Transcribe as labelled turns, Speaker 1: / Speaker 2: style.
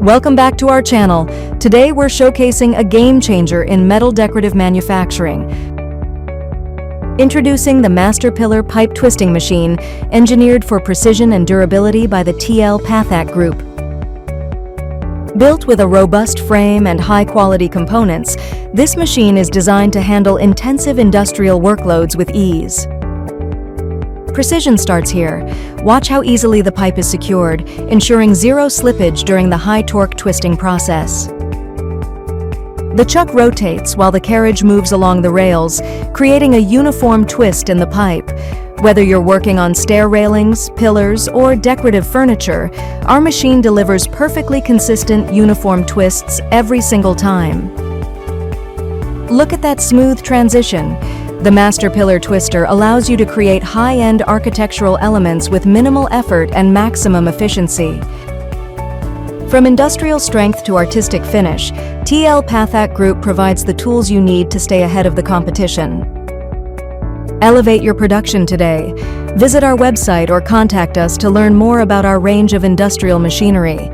Speaker 1: Welcome back to our channel. Today we're showcasing a game changer in metal decorative manufacturing. Introducing the Master Pillar Pipe Twisting Machine, engineered for precision and durability by the TL PATHAK Group. Built with a robust frame and high-quality components, this machine is designed to handle intensive industrial workloads with ease. Precision starts here. Watch how easily the pipe is secured, ensuring zero slippage during the high-torque twisting process. The chuck rotates while the carriage moves along the rails, creating a uniform twist in the pipe. Whether you're working on stair railings, pillars, or decorative furniture, our machine delivers perfectly consistent, uniform twists every single time. Look at that smooth transition. The Master Pillar Twister allows you to create high-end architectural elements with minimal effort and maximum efficiency. From industrial strength to artistic finish, TL PATHAK Group provides the tools you need to stay ahead of the competition. Elevate your production today. Visit our website or contact us to learn more about our range of industrial machinery.